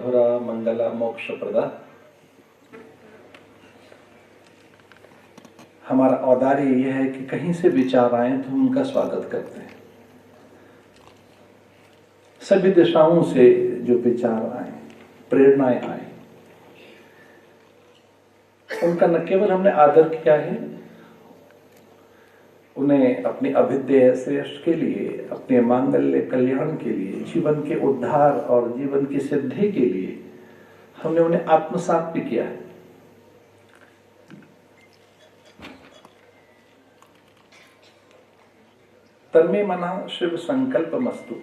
मधुरा मंगला मोक्षप्रदा। हमारा औदार्य यह है कि कहीं से विचार आए तो हम उनका स्वागत करते हैं। सभी दिशाओं से जो विचार आए, प्रेरणाएं आए, उनका न केवल हमने आदर किया है, उन्हें अपने अभ्युदय श्रेष्ठ के लिए, अपने मांगल्य कल्याण के लिए, जीवन के उद्धार और जीवन की सिद्धि के लिए हमने उन्हें आत्मसात भी किया है। तन्मे मना शिव संकल्प मस्तु।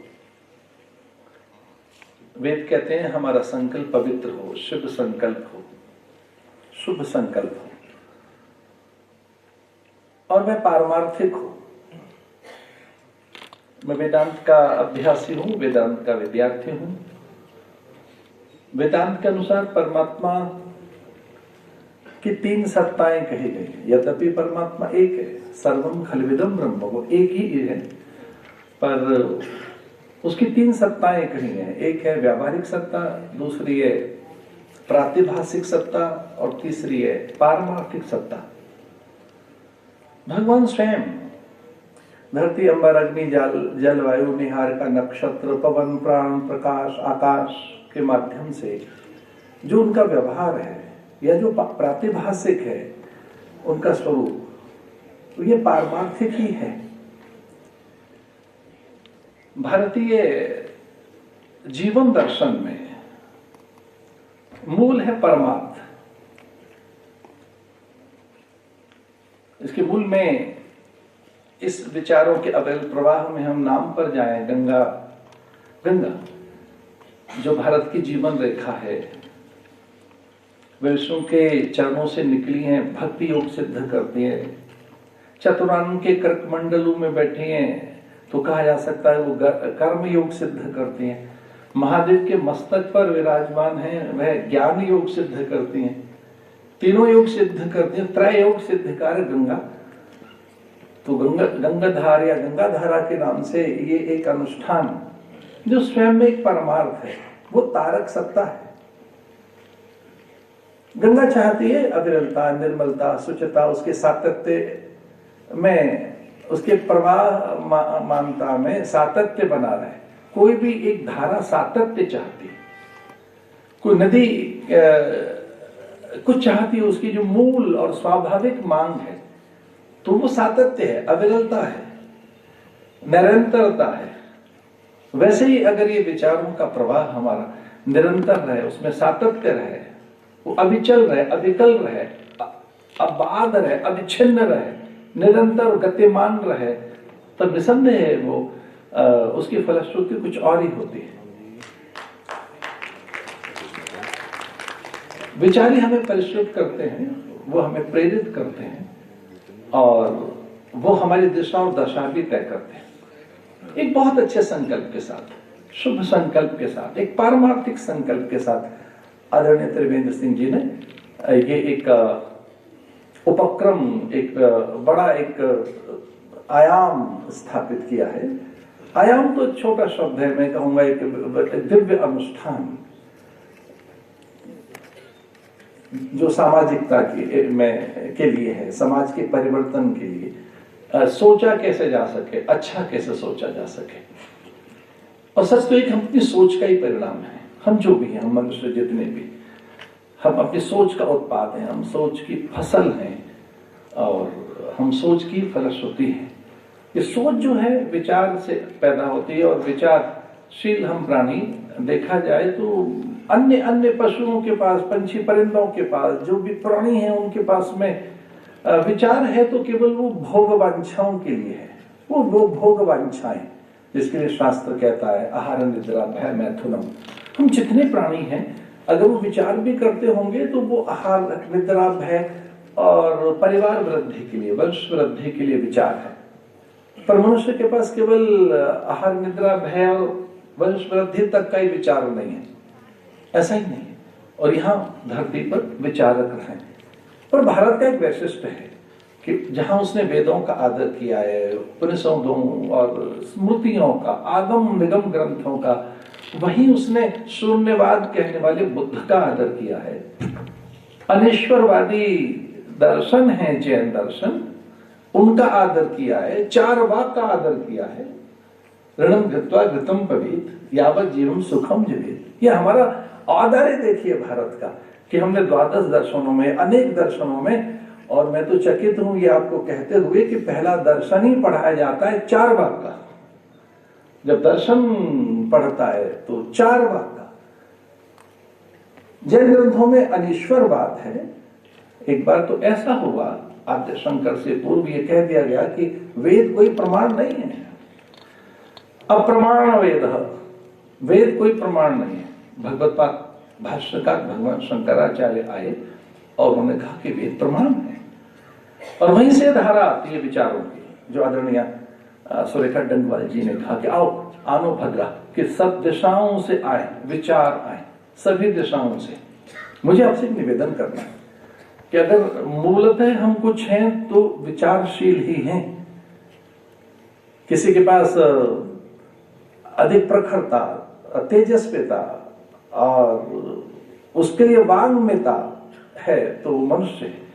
वेद कहते हैं हमारा संकल्प पवित्र हो, शिव संकल्प हो, शुभ संकल्प हो और वह पारमार्थिक हो। मैं वेदांत का अभ्यासी हूं, वेदांत का विद्यार्थी हूं। वेदांत के अनुसार परमात्मा की तीन सत्ताएं कही गई हैं। यद्यपि परमात्मा एक है, सर्वम खलविदम ब्रह्म, वो एक ही है, पर उसकी तीन सत्ताएं कही हैं। एक है व्यावहारिक सत्ता, दूसरी है प्रातिभासिक सत्ता और तीसरी है पारमार्थिक सत्ता। भगवान स्वयं धरती अंबर अग्नि जल वायु निहारिका नक्षत्र पवन प्राण प्रकाश आकाश के माध्यम से जो उनका व्यवहार है या जो प्रातिभासिक है उनका स्वरूप, तो ये पारमार्थिक ही है। भारतीय जीवन दर्शन में मूल है परमार्थ। इसके मूल में इस विचारों के अविरल प्रवाह में हम नाम पर जाएं, गंगा जो भारत की जीवन रेखा है, विष्णु के चरणों से निकली हैं, भक्ति योग सिद्ध करती है। चतुरानन के कर्क मंडलों में बैठी हैं तो कहा जा सकता है वो कर्म योग सिद्ध करती हैं। महादेव के मस्तक पर विराजमान हैं, वह ज्ञान योग सिद्ध करती हैं। तीनों योग सिद्ध करती हैं, त्रय योग सिद्धकार गंगा। तो गंगाधार या गंगाधारा के नाम से ये एक अनुष्ठान जो स्वयं में एक परमार्थ है, वो तारक सत्ता है। गंगा चाहती है अविरलता, निर्मलता, शुचिता, उसके सातत्य में, उसके प्रवाह मानता में सातत्य बना रहे। कोई भी एक धारा सातत्य चाहती है। कोई नदी कुछ चाहती है, उसकी जो मूल और स्वाभाविक मांग है तो वो सातत्य है, अविरलता है, निरंतरता है। वैसे ही अगर ये विचारों का प्रवाह हमारा निरंतर रहे, उसमें सातत्य रहे, वो अविचल रहे, अविकल रहे, अबाध रहे, अविच्छिन्न रहे, निरंतर गतिमान रहे, तब निसंदेह है वो उसकी फलश्रुति कुछ और ही होती है। विचार ही हमें परिश्रित करते हैं, वो हमें प्रेरित करते हैं और वो हमारी दिशा और दशा भी तय करते हैं। एक बहुत अच्छे संकल्प के साथ, शुभ संकल्प के साथ, एक पारमार्थिक संकल्प के साथ आदरणीय त्रिवेंद्र सिंह जी ने ये एक उपक्रम, एक बड़ा एक आयाम स्थापित किया है। आयाम तो छोटा शब्द है, मैं कहूंगा एक दिव्य अनुष्ठान जो सामाजिकता के लिए है, समाज के परिवर्तन के लिए सोचा कैसे जा सके, अच्छा कैसे सोचा जा सके। और सच तो एक हम अपनी सोच का ही परिणाम है। हम जो भी हैं, हम मनुष्य जितने भी, हम अपनी सोच का उत्पाद हैं, हम सोच की फसल हैं और हम सोच की फलश्रुति हैं। ये सोच जो है विचार से पैदा होती है और विचारशील हम प्राणी देखा जाए तो अन्य पशुओं के पास, पंछी परिंदों के पास, जो भी प्राणी हैं उनके पास में विचार है तो केवल वो भोग वांछाओं के लिए है। वो भोग वांछाएं जिसके लिए शास्त्र कहता है आहार निद्रा भय मैथुनम। हम जितने प्राणी हैं अगर वो विचार भी करते होंगे तो वो आहार निद्रा भय और परिवार वृद्धि के लिए, वंश वृद्धि के लिए विचार है। पर मनुष्य के पास केवल आहार निद्रा भय और वंश वृद्धि तक का ही विचार नहीं है, ऐसा ही नहीं है। और यहाँ धरती पर विचारक रहे। पर भारत का एक वैशिष्ट है कि जहां उसने वेदों का आदर किया है, उपनिषदों और स्मृतियों का, आगम निगम ग्रंथों का वही उसने शून्यवाद कहने वाले बुद्ध का आदर किया है। अनिश्वरवादी दर्शन है जैन दर्शन, उनका आदर किया है। चार वाक का आदर किया है। ऋणम घृत्वा घृतम पवित यावत जीवम सुखम जीवित। ये हमारा आदर है। देखिए भारत का कि हमने द्वादश दर्शनों में, अनेक दर्शनों में, और मैं तो चकित हूं ये आपको कहते हुए कि पहला दर्शन ही पढ़ाया जाता है चार वाक का। जब दर्शन पढ़ता है तो चार वाक का। जैन ग्रंथों में अनिश्वरवाद है। एक बार तो ऐसा हुआ, आद्य शंकर से पूर्व ये कह दिया गया कि वेद कोई प्रमाण नहीं है, अप्रमाण वेद, वेद कोई प्रमाण नहीं है। भगवत भाष्यकार भगवान शंकराचार्य आए और उन्होंने कहा कि वेद प्रमाण है। और वहीं से धारा आती है विचारों की, जो आदरणीय सुरेखा डंगवाल जी ने कहा कि आओ आनो भद्रा, कि सब दिशाओं से आए विचार, आए सभी दिशाओं से। मुझे आपसे एक निवेदन करना है कि अगर मूलतः हम कुछ हैं तो विचारशील ही हैं। किसी के पास अधिक प्रखरता, तेजस्विता और उसके लिए वांग्मयता है तो मनुष्य है।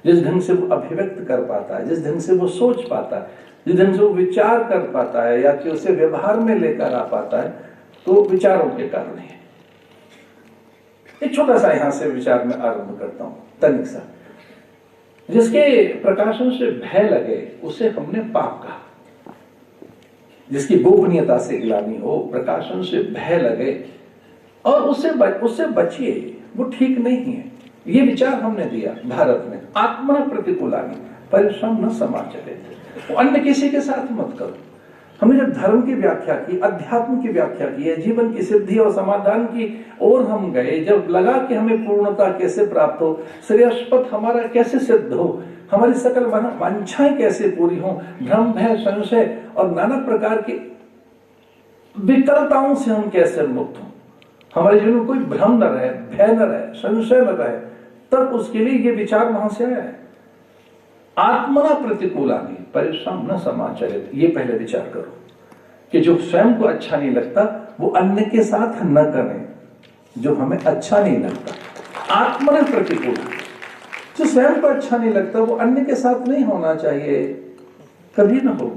जिस ढंग से वो अभिव्यक्त कर पाता है, जिस ढंग से वो सोच पाता है, जिस ढंग से वो विचार कर पाता है या कि उसे व्यवहार में लेकर आ पाता है, तो विचारों के कारण है। एक छोटा सा यहां से विचार में आरंभ करता हूं, तनिक सा। जिसके प्रकाशन से भय लगे उसे हमने पाप कहा। जिसकी गोपनीयता से गिलानी हो, प्रकाशन से भय लगे और उससे बचिए, वो ठीक नहीं है। ये विचार हमने दिया भारत में। आत्मा प्रतिकूलानी परिश्रम न समाचरे, वो अन्य किसी के साथ मत करो। हमने जब धर्म की व्याख्या की, अध्यात्म की व्याख्या की है, जीवन की सिद्धि और समाधान की ओर हम गए, जब लगा कि हमें पूर्णता कैसे प्राप्त हो, श्रेयस्पथ हमारा कैसे सिद्ध हो, हमारी सकल वांछाएं कैसे पूरी हो, भ्रम भय संशय और नाना प्रकार की विकलताओं से हम कैसे मुक्त हो, हमारे जीवन में कोई भ्रम न रहे, भय न रहे, संशय न रहे, तब उसके लिए ये विचार वहां से आया है। आत्मना प्रतिकूलानी परिश्रम न समाचरित। ये पहले विचार करो कि जो स्वयं को अच्छा नहीं लगता वो अन्य के साथ न करें, जो हमें अच्छा नहीं लगता। आत्मना प्रतिकूल, जो स्वयं को अच्छा नहीं लगता वो अन्य के साथ नहीं होना चाहिए, कभी ना हो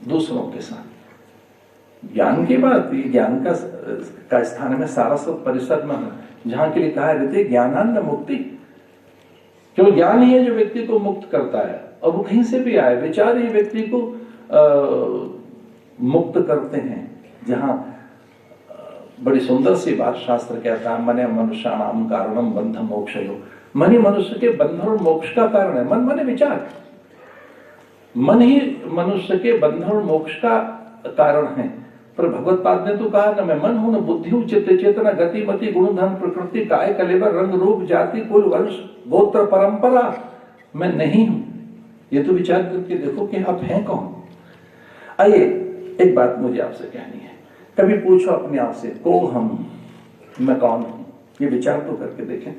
दूसरों के साथ। ज्ञान की बात, ज्ञान का स्थान में सारस्वत परिषद में जहां के लिए कहा रहते ज्ञानान्न मुक्ति। केवल ज्ञान ही है जो व्यक्ति को मुक्त करता है, और वो कहीं से भी आए, विचार ही व्यक्ति को मुक्त करते हैं। जहां बड़ी सुंदर सी बात शास्त्र कहता है, मने मनुष्याणाम कारणम बंध मोक्षयो। मन ही मनुष्य के बंधन और मोक्ष का कारण है। मन माने विचार, मन ही मनुष्य के बंधन और मोक्ष का कारण है। पर भगवत पाद ने तो कहा ना, मैं मन हूं, न बुद्धि हूं, चित्त चेतना, गति मति, गुण धन प्रकृति, काय कलेवर, रंग रूप जाति कुल वंश गोत्र परंपरा, मैं नहीं हूं। ये तो विचार करके देखो कि आप हैं कौन। आइए एक बात मुझे आपसे कहनी है, कभी पूछो अपने आप से, को हम, मैं कौन हूं। ये विचार तो करके देखें।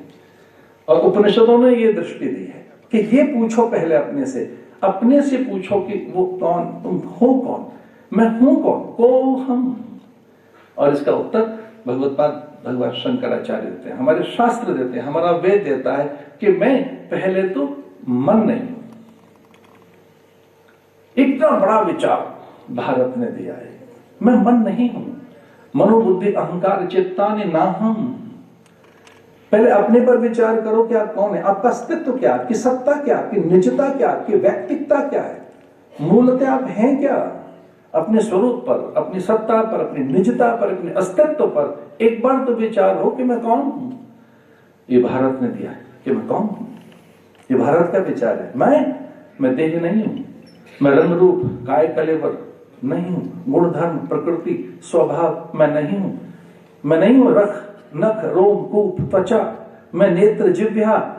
और उपनिषदों ने ये दृष्टि दी है कि ये पूछो पहले अपने से पूछो कि वो कौन, तुम हो कौन, मैं हूं कौन, को हम। और इसका उत्तर भगवान शंकराचार्य देते हैं, हमारे शास्त्र देते हैं, हमारा वेद देता है कि मैं पहले तो मन नहीं हूं। इतना बड़ा विचार भारत ने दिया है, मैं मन नहीं हूं। मनोबुद्धि अहंकार चित्तानि नाहम। पहले अपने पर विचार करो कि आप कौन है, आपका अस्तित्व क्या, आपकी सत्ता क्या, आपकी निजता क्या, आपकी व्यक्तिकता क्या है, मूलतः आप हैं क्या। अपने स्वरूप पर, अपनी सत्ता पर, अपनी निजता पर, अपने अस्तित्व पर एक बार तो विचार हो कि मैं कौन हूं। ये भारत ने दिया है कि मैं कौन हूं। ये भारत का विचार है। मैं देह नहीं हूं, मैं रंग रूप काय कलेवर नहीं हूं, गुण धर्म प्रकृति स्वभाव मैं नहीं हूं। मैं नहीं हूं रख नख रोम कूप त्वचा, मैं नेत्र जिह्वा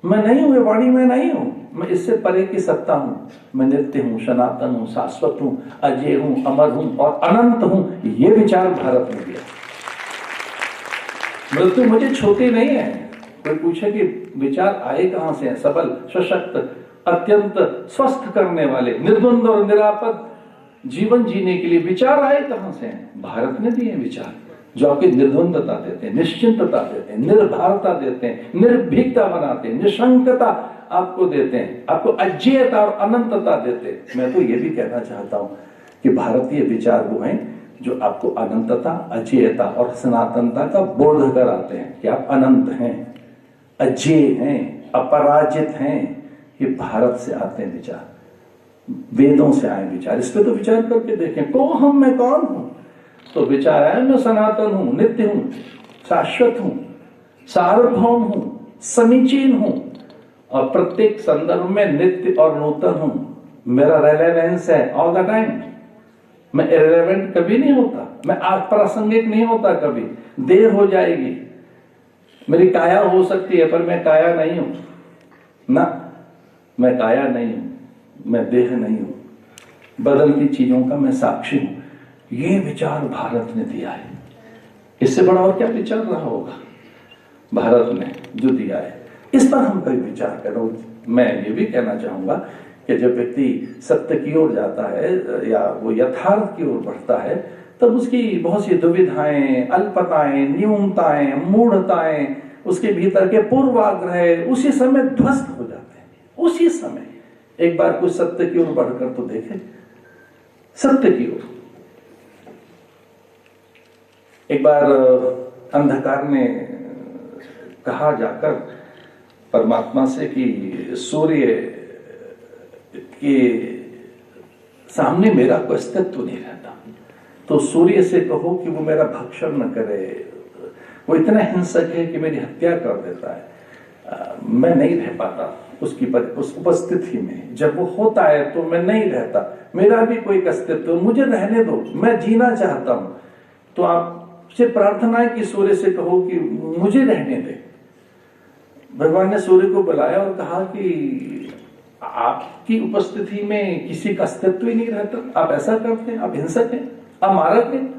मैं नहीं हूं, वाणी मैं नहीं हूं। मैं इससे परे की सत्ता हूं। मैं नित्य हूं, सनातन हूं, शाश्वत हूं, अजय हूं, अमर हूं और अनंत हूं। ये विचार भारत में दिया। मृत्यु मुझे छोटी नहीं है। कोई पूछे कि विचार आए कहां से हैं, सबल सशक्त अत्यंत स्वस्थ करने वाले, निर्द्वंद और निरापद जीवन जीने के लिए विचार आए कहां से हैं। भारत ने दिए विचार। जो आपकी निर्द्वंदता देते हैं, निश्चिंतता देते हैं, निर्भरता देते हैं, निर्भीकता बनाते हैं, निशंकता आपको देते हैं, आपको अजेयता और अनंतता देते हैं। मैं तो ये भी कहना चाहता हूं कि भारतीय विचार वो हैं जो आपको अनंतता, अजेयता और सनातनता का बोध कराते हैं कि आप अनंत हैं, अजेय हैं, अपराजित हैं। ये भारत से आते हैं विचार, वेदों से आए विचार। इस पे तो विचार करके देखें, को हम, मैं कौन हूं? तो विचार है मैं सनातन हूं, नित्य हूं, शाश्वत हूं, सार्वभौम हूं, समीचीन हूं और प्रत्येक संदर्भ में नित्य और नूतन हूं। मेरा रेलेवेंस है ऑल द टाइम। मैं इररिलेवेंट कभी नहीं होता, मैं अप्रासंगिक नहीं होता कभी। देर हो जाएगी, मेरी काया हो सकती है पर मैं काया नहीं हूं ना, मैं काया नहीं हूं, मैं देह नहीं हूं, बदलती चीजों का मैं साक्षी हूं। ये विचार भारत ने दिया है, इससे बड़ा और क्या विचार रहा होगा भारत ने जो दिया है। इस पर हम कभी विचार करो। मैं ये भी कहना चाहूंगा कि जब व्यक्ति सत्य की ओर जाता है या वो यथार्थ की ओर बढ़ता है तब उसकी बहुत सी दुविधाएं, अल्पताएं, न्यूनताएं, मूढ़ताएं, उसके भीतर के पूर्वाग्रह उसी समय ध्वस्त हो जाते हैं। उसी समय एक बार कुछ सत्य की ओर बढ़कर तो देखे, सत्य की ओर। एक बार अंधकार ने कहा जाकर परमात्मा से कि सूर्य के सामने मेरा कोई अस्तित्व नहीं रहता, तो सूर्य से कहो कि वो मेरा भक्षण न करे, वो इतना हिंसक है कि मेरी हत्या कर देता है। मैं नहीं रह पाता उसकी उस उपस्थिति में। जब वो होता है तो मैं नहीं रहता, मेरा भी कोई अस्तित्व, मुझे रहने दो, मैं जीना चाहता हूं। तो आपसे प्रार्थना है कि सूर्य से कहो कि मुझे रहने दे। भगवान ने सूर्य को बुलाया और कहा कि आपकी उपस्थिति में किसी का अस्तित्व ही नहीं रहता, आप ऐसा करते हैं, आप हिंसक हैं, आप मारक हैं,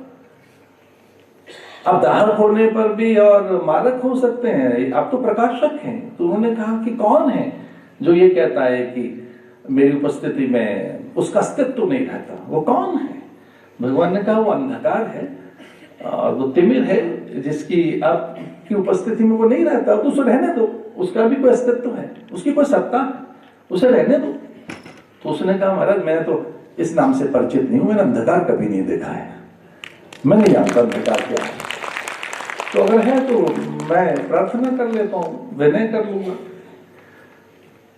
आप दाहक होने पर भी और मारक हो सकते हैं, आप तो प्रकाशक हैं। तो उन्होंने कहा कि कौन है जो ये कहता है कि मेरी उपस्थिति में उसका अस्तित्व नहीं रहता, वो कौन है? भगवान ने कहा वो अंधकार है और वो तिमिर है जिसकी आपकी उपस्थिति में वो नहीं रहता, तो उसे रहने दो, उसका भी कोई अस्तित्व है, उसकी कोई सत्ता है, उसे रहने दो। तो उसने कहा महाराज मैं तो इस नाम से परिचित नहीं हूं, मैंने अंधकार कभी नहीं देखा है, मैं नहीं जानता अंधकार क्या है। तो अगर है तो मैं प्रार्थना कर लेता हूं, विनय कर लूंगा।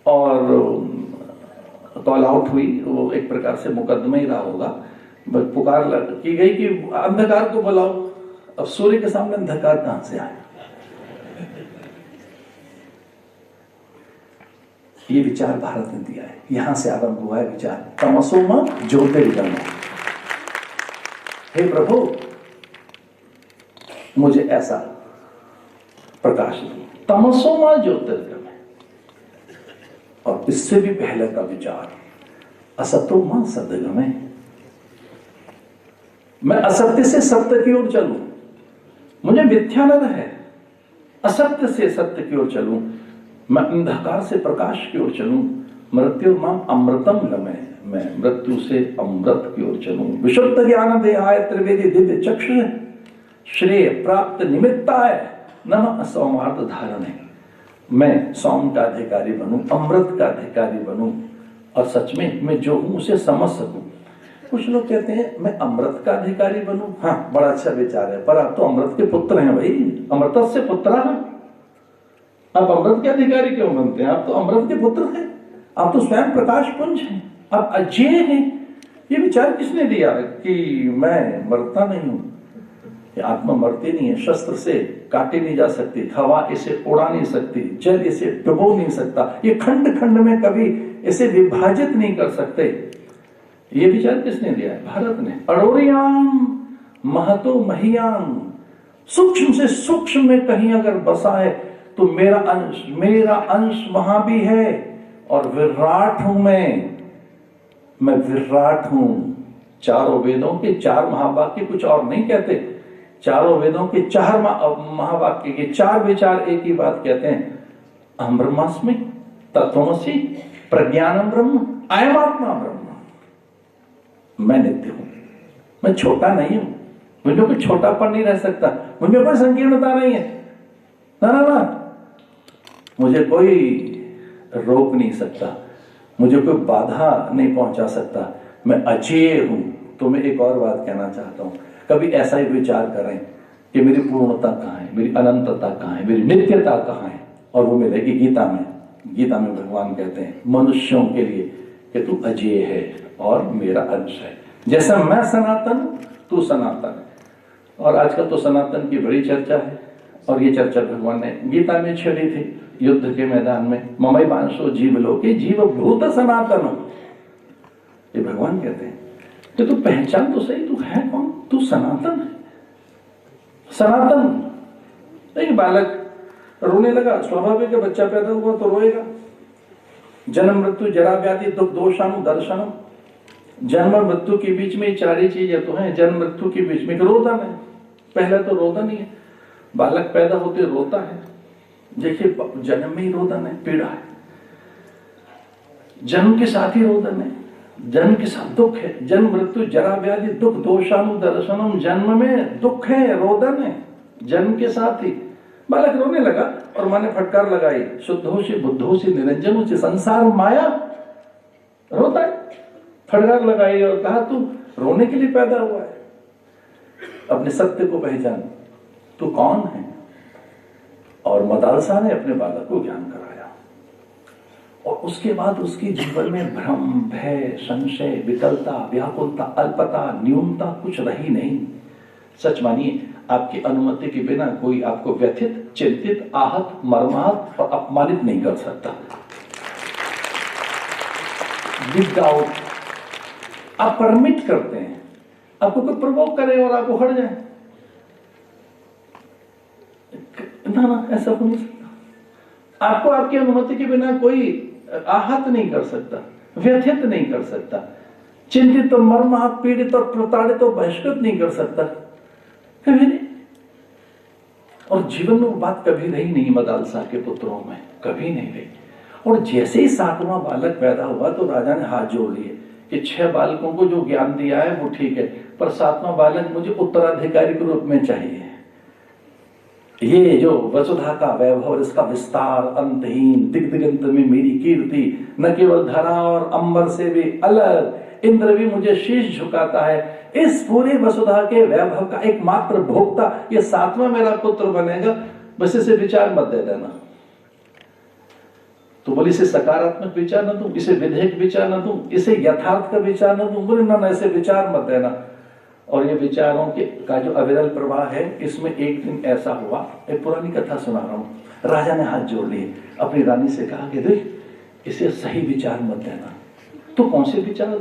और कॉल आउट हुई, वो एक प्रकार से मुकदमा ही रहा होगा, पुकार की गई कि अंधकार को बुलाओ। अब सूर्य के सामने अंधकार कहां से आए? ये विचार भारत ने दिया है, यहां से आरंभ हुआ है विचार। तमसो मां ज्योतिर्गमय। हे प्रभु मुझे ऐसा प्रकाश दो, तमसो मां ज्योतिर्गमय। और इससे भी पहले का विचार असतो मां सद्गमय। मैं असत्य से सत्य की ओर चलूं, मुझे मिथ्या न रहे, असत्य से सत्य की ओर चलूं, मैं अंधकार से प्रकाश की ओर चलूं। मृत्यु मां अमृतम गमय, मैं मृत्यु से अमृत की ओर चलूं। विशुद्ध ज्ञान देहाय त्रिवेदी दिव्य चक्षु श्रेय प्राप्त निमित्ताय नमः सौमार्थ धारणे। मैं सौम का अधिकारी बनूं, अमृत का अधिकारी बनूं और सच में मैं जो हूं उसे समझ सकूं। कुछ लोग कहते हैं मैं अमृत का अधिकारी बनूं। हाँ, बड़ा अच्छा विचार है, पर आप तो अमृत के पुत्र हैं भाई, अमृत से पुत्र हैं। आप अमृत के अधिकारी क्यों बनते हैं? आप तो अमृत के पुत्र हैं, आप तो स्वयं प्रकाश पुंज हैं, आप अजय हैं। ये विचार किसने दिया कि मैं मरता नहीं हूं? आत्मा मरती नहीं है, शस्त्र से काटी नहीं जा सकती, हवा इसे उड़ा नहीं सकती, जल इसे डुबो नहीं सकता, ये खंड खंड में कभी इसे विभाजित नहीं कर सकते। ये विचार किसने दिया है? भारत ने। अड़ोरियाम महतो महियाम, सूक्ष्म से सूक्ष्म में कहीं अगर बसा है तो मेरा अंश वहां भी है। और विराट हूं मैं विराट हूं। चारों वेदों के चार महावाक्य कुछ और नहीं कहते, चारों वेदों के चार महावाक्य के चार विचार एक ही बात कहते हैं, अहम ब्रह्मास्मि, तत्त्वमसि, प्रज्ञानम ब्रह्म, अयम आत्मा ब्रह्म। मैं नित्य हूं, मैं छोटा नहीं हूं, मुझे कोई छोटापन नहीं रह सकता, मुझे कोई संकीर्णता नहीं है, ना ना ना, मुझे कोई रोक नहीं सकता, मुझे कोई बाधा नहीं पहुंचा सकता, मैं अजेय हूं। तो मैं एक और बात कहना चाहता हूं, कभी ऐसा ही विचार करें कि मेरी पूर्णता कहाँ है, मेरी अनंतता कहाँ है, मेरी नित्यता कहाँ है, और वो मिलेगी गीता में। गीता में भगवान कहते हैं मनुष्यों के लिए कि तू अजेय है और मेरा अंश है, जैसा मैं सनातन तू सनातन है। और आजकल तो सनातन की बड़ी चर्चा है, और ये चर्चा भगवान ने गीता में छेड़ी थी युद्ध के मैदान में, ममई वांशो जीव लोके जीव भूत सनातन। ये भगवान कहते हैं कि तू पहचान तो सही, तू है कौन, तू सनातन है, सनातन। एक बालक रोने लगा, स्वाभाविक है, बच्चा पैदा हुआ तो रोएगा। जन्म मृत्यु जरा व्याधि दुख दोषानु दर्शनम, जन्म और मृत्यु के बीच में चार ही चीजें तो हैं। जन्म मृत्यु के बीच में रोदन है, पहले तो रोदन ही है, बालक पैदा होते रोता है, देखिए जन्म में ही रोदन है, पीड़ा है, जन्म के साथ ही रोदन है, जन्म के साथ दुख है। जन्म मृत्यु जरा व्याधि दुख दोषानु दर्शनम, जन्म में दुख है, रोदन है, जन्म के साथ ही। बालक रोने लगा और माँ ने फटकार लगाई, शुद्धोषि बुद्धोषि निरंजनोषि संसार माया। रोता है, फटकार लगाई और कहा तू रोने के लिए पैदा हुआ है, अपने सत्य को पहचान, तू कौन है। और मदालसा ने अपने बालक को ज्ञान कराया, और उसके बाद उसके जीवन में भ्रम, भय, संशय, विकलता, व्याकुलता, अल्पता, न्यूनता कुछ रही नहीं। सच मानिए, आपकी अनुमति के बिना कोई आपको व्यथित, चिंतित, आहत, मर्माहत और अपमानित नहीं कर सकता। विदाउट, आप परमिट करते हैं, आपको कोई प्रवोक करे और आपको हट जाए, ना ना, ऐसा हो नहीं सकता। आपको आपकी अनुमति के बिना कोई आहत नहीं कर सकता, व्यथित नहीं कर सकता, चिंतित और मर्माहत, पीड़ित और प्रताड़ित और बहिष्कृत नहीं कर सकता, कभी नहीं। और जीवन में वो बात कभी रही नहीं मदालसा के पुत्रों में, कभी नहीं रही। और जैसे ही 7वां बालक पैदा हुआ तो राजा ने हाथ जोड़ लिए कि 6 बालकों को जो ज्ञान दिया है वो ठीक है, पर 7वां बालक मुझे उत्तराधिकारी के रूप में चाहिए। ये जो वसुधा का वैभव, इसका विस्तार अंतहीन, दिग्दिगंत में मेरी कीर्ति, न केवल धरा और अंबर से भी अलग, इंद्र भी मुझे शीश झुकाता है, इस पूरे वसुधा के वैभव का एकमात्र भोक्ता ये 7वां मेरा पुत्र बनेगा। बस इसे विचार मत दे देना। तो बोले इसे सकारात्मक विचार न दूं, इसे विधेयक विचार न दूं, इसे यथार्थ का विचार न दूं। बोले ना, ऐसे विचार मत देना। और ये विचारों के का जो अविरल प्रवाह है, इसमें एक दिन ऐसा हुआ, एक पुरानी कथा सुना रहा हूं। राजा ने हाथ जोड़ लिए, अपनी रानी से कहा कि देख, इसे सही विचार मत देना। तो कौन से विचार?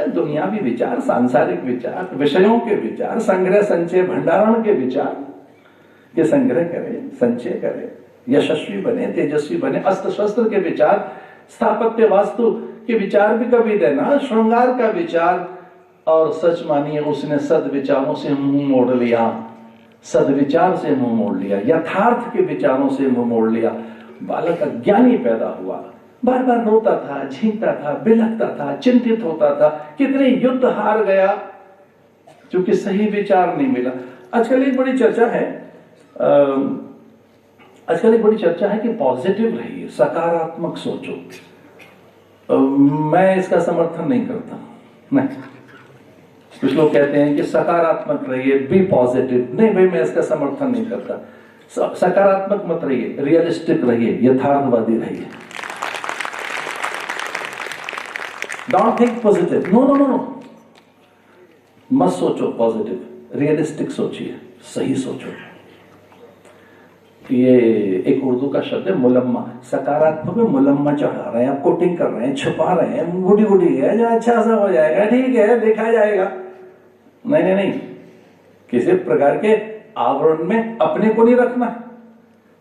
दुनियावी विचार, सांसारिक विचार, विषयों के विचार, संग्रह संचय भंडारण के विचार, ये संग्रह करे, संचय करे, यशस्वी बने, तेजस्वी बने, अस्त्र शस्त्र के विचार, स्थापत्य वास्तु के विचार भी कभी देना, श्रृंगार का विचार। और सच मानिए, उसने सद्विचारों से मुंह मोड़ लिया, सद्विचार से मुंह मोड़ लिया, यथार्थ के विचारों से मुंह मोड़ लिया। बालक अज्ञानी पैदा हुआ, बार बार रोता था, झींकता था, बिलखता था, चिंतित होता था, कितने युद्ध हार गया क्योंकि सही विचार नहीं मिला। आजकल एक बड़ी चर्चा है कि पॉजिटिव रहिए, सकारात्मक सोचो। मैं इसका समर्थन नहीं करता, नहीं। कुछ लोग कहते हैं कि सकारात्मक रहिए, बी पॉजिटिव। नहीं भाई, मैं इसका समर्थन नहीं करता। सकारात्मक मत रहिए, रियलिस्टिक रहिए, यथार्थवादी रहिए। Don't think positive, no no no no, मत सोचो पॉजिटिव, रियलिस्टिक सोचिए, सही सोचो। ये एक उर्दू का शब्द है मुलम्मा, सकारात्मक में मुलम्मा चढ़ा रहे हैं, आप कोटिंग कर रहे हैं, छुपा रहे हैं, गुडी गुडी है, जो अच्छा सा हो जाएगा, ठीक है, देखा जाएगा। नहीं नहीं नहीं, किसी प्रकार के आवरण में अपने को नहीं रखना।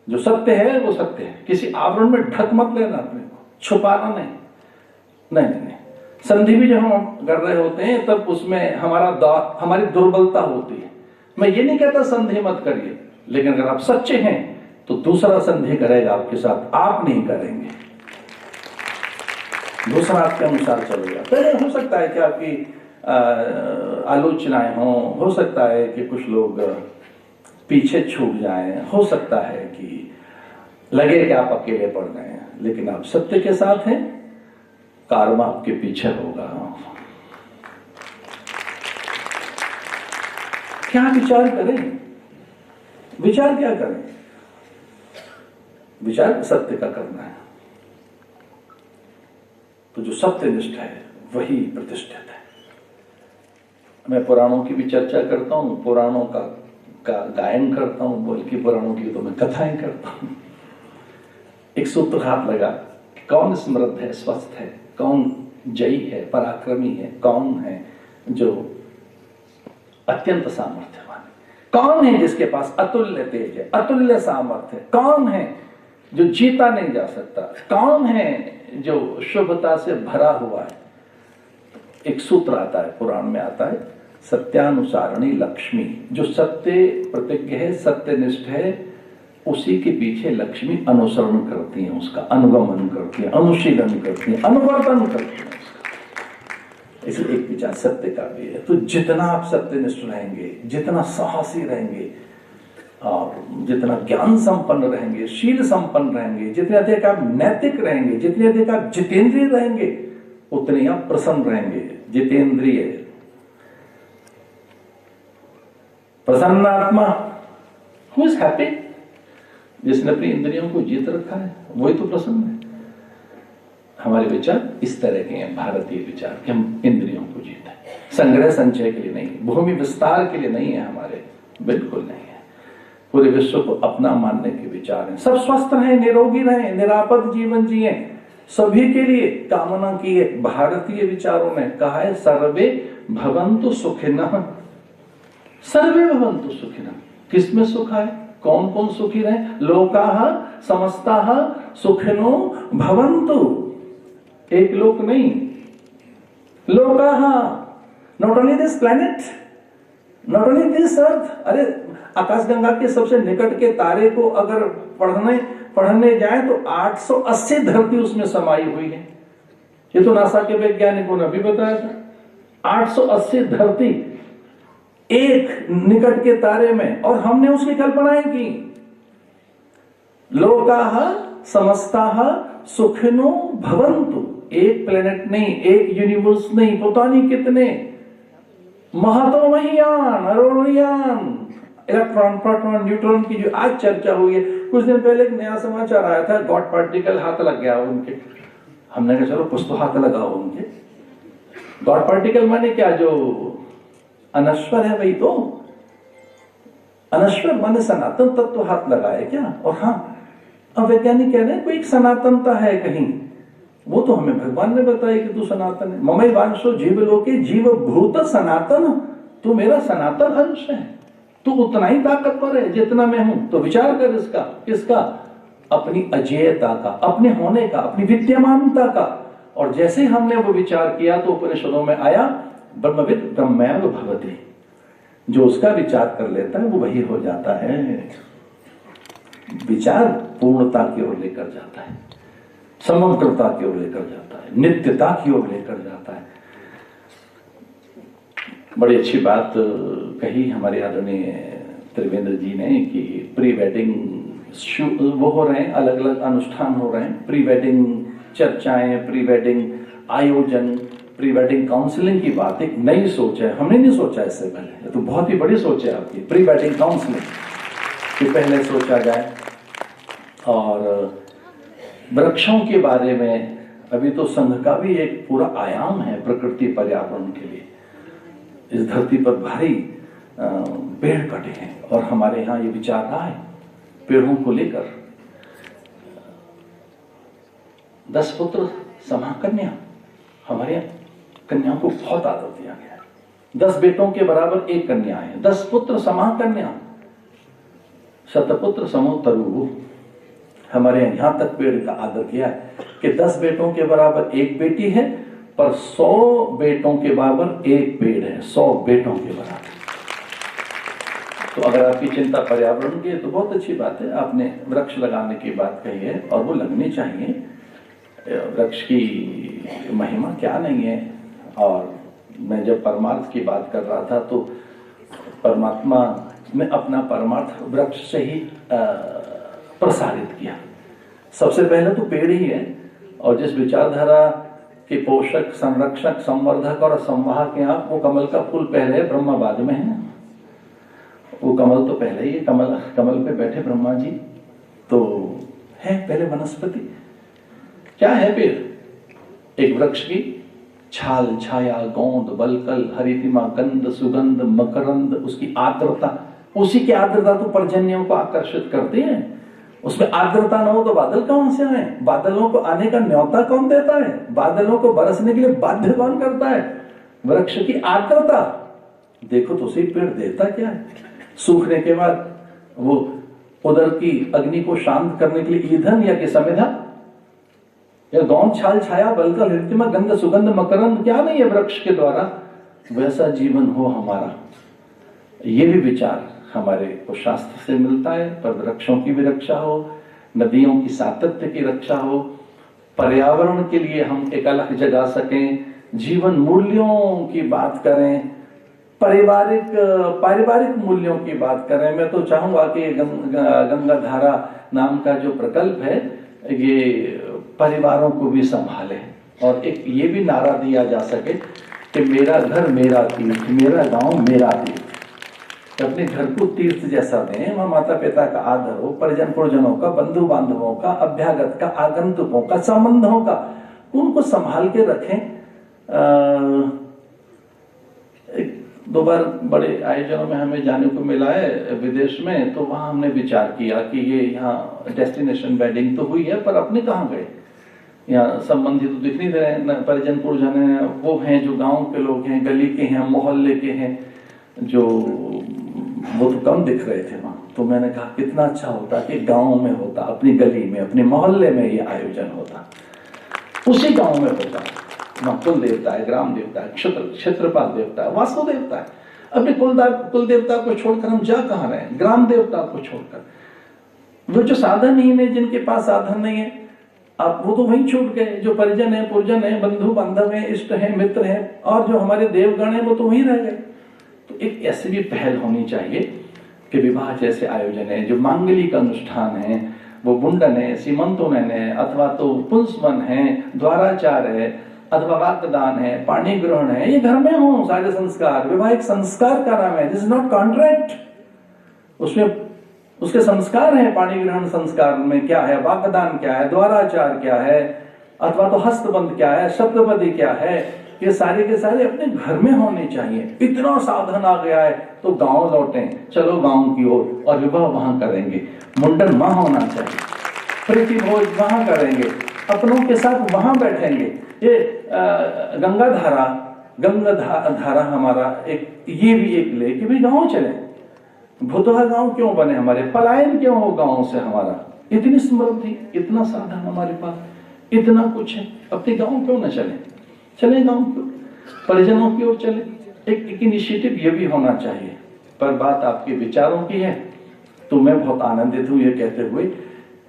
जो सत्य है वो सत्य है, किसी आवरण में ढक मत लेना अपने को, छुपाना नहीं। नहीं नहीं नहीं, संधि भी जब हम कर रहे होते हैं तब उसमें हमारी दुर्बलता होती है। मैं ये नहीं कहता संधि मत करिए, लेकिन अगर आप सच्चे हैं तो दूसरा संधि करेगा आपके साथ, आप नहीं करेंगे, दूसरा आपके अनुसार चलेगा। पहले हो सकता है कि आपकी आलोचनाएं हो सकता है कि कुछ लोग पीछे छूट जाएं, हो सकता है कि लगे कि आप अकेले पड़ गए हैं, लेकिन आप सत्य के साथ हैं, कर्मा आपके पीछे होगा। क्या विचार करें? विचार क्या करें? विचार सत्य का करना है। तो जो सत्यनिष्ठ है वही प्रतिष्ठित है। मैं पुराणों की भी चर्चा करता हूं, पुराणों का गायन करता हूं, बल्कि पुराणों की तो मैं कथाएं करता हूं। एक सूत्र हाथ लगा, कौन समृद्ध है, स्वस्थ है, कौन जयी है, पराक्रमी है, कौन है जो अत्यंत सामर्थ्यवान है, कौन है जिसके पास अतुल्य तेज है, अतुल्य सामर्थ्य है, कौन है जो जीता नहीं जा सकता, कौन है जो शुभता से भरा हुआ है। एक सूत्र आता है, पुराण में आता है, सत्यानुसारणी लक्ष्मी। जो सत्य प्रतिज्ञ है, सत्यनिष्ठ है, उसी के पीछे लक्ष्मी अनुसरण करती है, उसका अनुगमन करती है, अनुशीलन करती है, अनुवर्तन करती है उसका। इसलिए एक विचार सत्य का भी है। तो जितना आप सत्यनिष्ठ रहेंगे, जितना साहसी रहेंगे और जितना ज्ञान संपन्न रहेंगे, शील संपन्न रहेंगे, जितने अधिक आप नैतिक रहेंगे, जितने अधिक आप जितेंद्रिय रहेंगे, उतने आप प्रसन्न रहेंगे। जितेंद्रिय, प्रसन्न आत्मा, हु इज हैप्पी? जिसने अपनी इंद्रियों को जीत रखा है वही तो प्रसन्न है। हमारे विचार इस तरह के हैं, भारतीय विचार, कि हम इंद्रियों को जीते, संग्रह संचय के लिए नहीं, भूमि विस्तार के लिए नहीं है हमारे, बिल्कुल नहीं है। पूरे विश्व को अपना मानने के विचार हैं। सब स्वस्थ रहें, निरोगी रहें, निरापद जीवन जिए, सभी के लिए कामना की है। भारतीय विचारों में कहा है सर्वे भवन्तु सुखिनः, सर्वे भवन्तु सुखिनः। किसमें सुख है? कौन कौन सुखी रहे? लोकाः समस्ताः सुखिनो भवन्तु। एक लोक नहीं, लोकाः, not only this planet, not only this earth. अरे आकाशगंगा के सबसे निकट के तारे को अगर पढ़ने जाए तो 880 धरती उसमें समाई हुई है। ये तो नासा के वैज्ञानिकों ने अभी बताया था। 880 धरती एक निकट के तारे में, और हमने उसकी कल्पनाएं की। लोकाः समस्ताः सुखिनो भवन्तु। एक प्लेनेट नहीं, एक यूनिवर्स नहीं, पता नहीं कितने महतोमहीयान, अरुणयान, इलेक्ट्रॉन, प्रोटॉन, न्यूट्रॉन की जो आज चर्चा हुई है। कुछ दिन पहले एक नया समाचार आया था, गॉड पार्टिकल हाथ लग गया उनके। हमने कहा चलो कुछ तो हाथ लगाओ उनके। गॉड पार्टिकल माने क्या? जो अनश्वर है वही तो। अनश्वर माने सनातन तत्व हाथ लगाए क्या? और हाँ, अब वैज्ञानिक कह रहे हैं कोई एक सनातनता है कहीं, वो तो हमें भगवान ने बताया कि तू सनातन है। ममई वांशो जीवलोके जीव भूत सनातन, तू मेरा सनातन अंश है, तू उतना ही ताकतवर है जितना मैं हूं। तो विचार कर इसका, किसका? अपनी अजेयता का, अपने होने का, अपनी विद्यमानता का। और जैसे हमने वो विचार किया तो उपनिषदों में आया ब्रह्मविद ब्रह्मैव भवति। जो उसका विचार कर लेता है वो वही हो जाता है। विचार पूर्णता की ओर लेकर जाता है, समग्रता की ओर लेकर जाता है, नित्यता की ओर लेकर जाता है। बड़ी अच्छी बात कही हमारे आदरणीय त्रिवेंद्र जी ने कि प्री वेडिंग वो हो रहे हैं, अलग अलग अनुष्ठान हो रहे हैं, प्री वेडिंग चर्चाएं, प्री वेडिंग आयोजन, प्री वेडिंग काउंसलिंग की बात एक नई सोच है। हमने नहीं सोचा इससे पहले, तो बहुत ही बड़ी सोच है आपकी प्री वेडिंग काउंसलिंग कि पहले सोचा जाए। और वृक्षों के बारे में अभी तो संघ का भी एक पूरा आयाम है प्रकृति पर्यावरण के लिए। इस धरती पर भारी पेड़ कटे हैं और हमारे यहाँ ये विचार रहा है पेड़ों को लेकर 10 पुत्र समा कन्या। हमारे यहाँ कन्याओं को बहुत आदर दिया गया है। 10 बेटों के बराबर एक कन्या है। 10 पुत्र समा कन्या, शतपुत्र समो तरु। हमारे यहाँ तक पेड़ का आदर किया है कि 10 बेटों के बराबर एक बेटी है, पर 100 बेटों के बराबर एक पेड़ है। 100 बेटों के बराबर। तो अगर आपकी चिंता पर्यावरण की है तो बहुत अच्छी बात है, आपने वृक्ष लगाने की बात कही है और वो लगनी चाहिए। वृक्ष की महिमा क्या नहीं है, और मैं जब परमार्थ की बात कर रहा था तो परमात्मा में अपना परमार्थ वृक्ष से ही प्रसारित किया। सबसे पहले तो पेड़ ही है, और जिस विचारधारा के पोषक, संरक्षक, संवर्धक और संवाहक हैं आप, वो कमल का फूल पहले है, ब्रह्मा बाद में है। वो कमल तो पहले ही है, कमल पे बैठे ब्रह्मा जी तो है पहले वनस्पति। क्या है पेड़? एक वृक्ष की छाल, छाया, गोंद, बलकल, हरितिमा, गंध, सुगंध, मकरंद, उसकी आर्द्रता, उसी की आर्द्रता तो पर्जन्यों को आकर्षित करती है। उसमें आर्द्रता न हो तो बादल कौन से आए? बादलों को आने का न्योता कौन देता है? बादलों को बरसने के लिए बाध्य कौन करता है? वृक्ष की आर्द्रता। देखो तो सही, पेड़ देता क्या है? सूखने के बाद वो उदर की अग्नि को शांत करने के लिए ईंधन या कि समिधा, या गौंद, छाल, छाया, बलकल, हरितिमा, गंध, सुगंध, मकरंद क्या नहीं है वृक्ष के द्वारा? वैसा जीवन हो हमारा, ये भी विचार हमारे को शास्त्र से मिलता है। पर वृक्षों की भी रक्षा हो, नदियों की सातत्य की रक्षा हो, पर्यावरण के लिए हम एक अलग जगा सकें, जीवन मूल्यों की बात करें, पारिवारिक मूल्यों की बात करें। मैं तो चाहूंगा कि गंगा धारा नाम का जो प्रकल्प है ये परिवारों को भी संभाले, और एक ये भी नारा दिया जा सके कि मेरा घर मेरा तीर्थ, मेरा गांव मेरा तीर्थ। अपने घर को तीर्थ जैसा दें, वहां माता पिता का आदर हो, परिजन पुरजनों का, बंधु बांधवों का, अभ्यागत का, आगंतुकों का, संबंधों का, उनको संभाल के रखें। एक दो बार बड़े आयोजनों में हमें जाने को मिला है विदेश में, तो वहां हमने विचार किया कि ये यहाँ डेस्टिनेशन वेडिंग तो हुई है, पर अपने कहाँ गए? यहाँ संबंधी तो दिख नहीं दे रहे, परिजन पुरजन है वो हैं जो गांव के लोग हैं, गली के हैं, मोहल्ले के हैं, जो वो तो कम दिख रहे थे वहां। तो मैंने कहा कितना अच्छा होता कि गांव में होता, अपनी गली में, अपने मोहल्ले में ये आयोजन होता, उसी गांव में होता। वहां कुल देवता है, ग्राम देवता है, क्षेत्रपाल देवता है, वास्तु देवता है। अपने कुल देवता को छोड़कर हम जा कहाँ रहे हैं? ग्राम देवता को छोड़कर। वो जो साधनहीन है, जिनके पास साधन नहीं है, आप वो तो वहीं छूट गए। जो परिजन है, पुरजन है, बंधु बांधव है, इष्ट है, मित्र है, और जो हमारे देवगण है वो तो वहीं रह गए। तो एक ऐसी भी पहल होनी चाहिए कि विवाह जैसे आयोजन है, जो मांगलिक अनुष्ठान है, वो मुंडन है, सीमंतोनयन है, अथवा तो पुंसवन है, द्वाराचार है, अथवा वाक्यदान है, पाणी ग्रहण है, ये घर में हो सारे संस्कार। विवाह एक संस्कार का नाम है, दिस इज नॉट कॉन्ट्रैक्ट। उसमें उसके संस्कार है। पाणी ग्रहण संस्कार में क्या है, वाक्यदान क्या है, द्वाराचार क्या है, अथवा तो हस्तबंध क्या है, सप्तपदी क्या है, ये सारे के सारे अपने घर में होने चाहिए। इतना साधन आ गया है तो गांव लौटें, चलो गांव की ओर, और विवाह वहां करेंगे, मुंडन वहां होना चाहिए, प्रीति भोज वहां करेंगे, अपनों के साथ वहां बैठेंगे। ये गंगा धारा हमारा एक, ये भी एक ले कि भाई गांव चले। भूतहा गांव क्यों बने हमारे? पलायन क्यों हो गांव से हमारा? इतनी समृद्धि, इतना साधन हमारे पास, इतना कुछ है, अपने गांव क्यों न चले गांव की ओर, परिजनों की ओर चले। एक इनिशिएटिव ये भी होना चाहिए। पर बात आपके विचारों की है तो मैं बहुत आनंदित हूं ये कहते हुए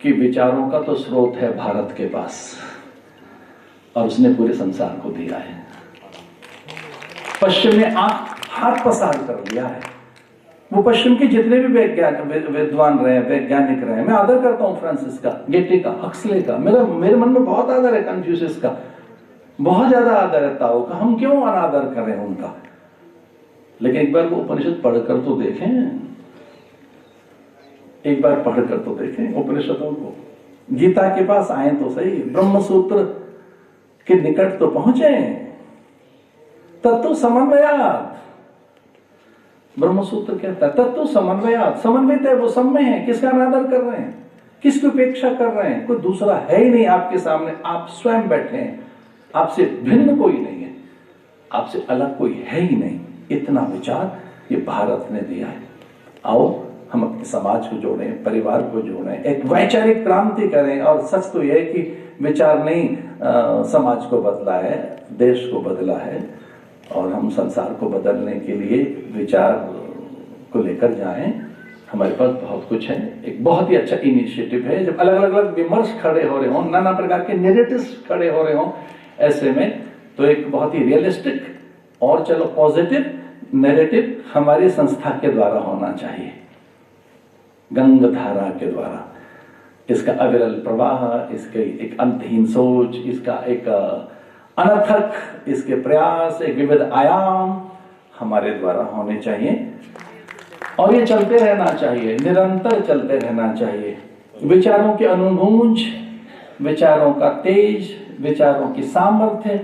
कि विचारों का तो स्रोत है भारत के पास, और उसने पूरे संसार को दिया है। पश्चिम ने हाथ पसार कर लिया है। वो पश्चिम के जितने भी विद्वान रहे, वैज्ञानिक रहे, मैं आदर करता हूं फ्रांसिस का, गेटे का, हक्सले का, मेरे मन में बहुत आदर है, कन्फ्यूशियस का बहुत ज्यादा आदर है, ताओ का। हम क्यों अनादर करें उनका? लेकिन एक बार वो उपनिषद पढ़कर तो देखें, एक बार पढ़कर तो देखें उपनिषदों को। गीता के पास आए तो सही, ब्रह्म सूत्र के निकट तो पहुंचे। तत्व समन्वयात, ब्रह्म सूत्र कहता है तत्व समन्वयात। समन्वित है, वो सब में है। किसका अनादर कर रहे हैं? किसकी उपेक्षा कर रहे हैं? कोई दूसरा है ही नहीं आपके सामने, आप स्वयं बैठे हैं। आपसे भिन्न कोई नहीं है, आपसे अलग कोई है ही नहीं। इतना विचार ये भारत ने दिया है। आओ हम अपने समाज को जोड़ें, परिवार को जोड़ें, एक वैचारिक क्रांति करें। और सच तो यह है कि विचार नहीं समाज को बदला है, देश को बदला है, और हम संसार को बदलने के लिए विचार को लेकर जाएं। हमारे पास बहुत कुछ है। एक बहुत ही अच्छा इनिशिएटिव है। जब अलग अलग विमर्श खड़े हो रहे हों, नाना प्रकार के नैरेटिव्स खड़े हो रहे हों, ऐसे में तो एक बहुत ही रियलिस्टिक और चलो पॉजिटिव नैरेटिव हमारी संस्था के द्वारा होना चाहिए, गंगधारा के द्वारा, इसका अविरल प्रवाह, इसके एक अंतहीन सोच, इसका एक अनथक इसके प्रयास, एक विविध आयाम हमारे द्वारा होने चाहिए और ये चलते रहना चाहिए, निरंतर चलते रहना चाहिए। विचारों की अनुगूंज, विचारों का तेज, विचारों की सामर्थ्य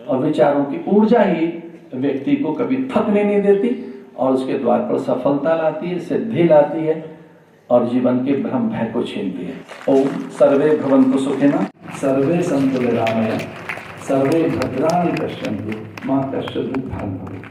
और विचारों की ऊर्जा ही व्यक्ति को कभी थकने नहीं देती और उसके द्वार पर सफलता लाती है, सिद्धि लाती है और जीवन के भ्रम भय को छीनती है। ओम सर्वे भवन्तु सुखिनः, सर्वे सन्तु निरामयाः, सर्वे भद्राणि पश्यन्तु, मा कश्चित् दुःखं भवेत्।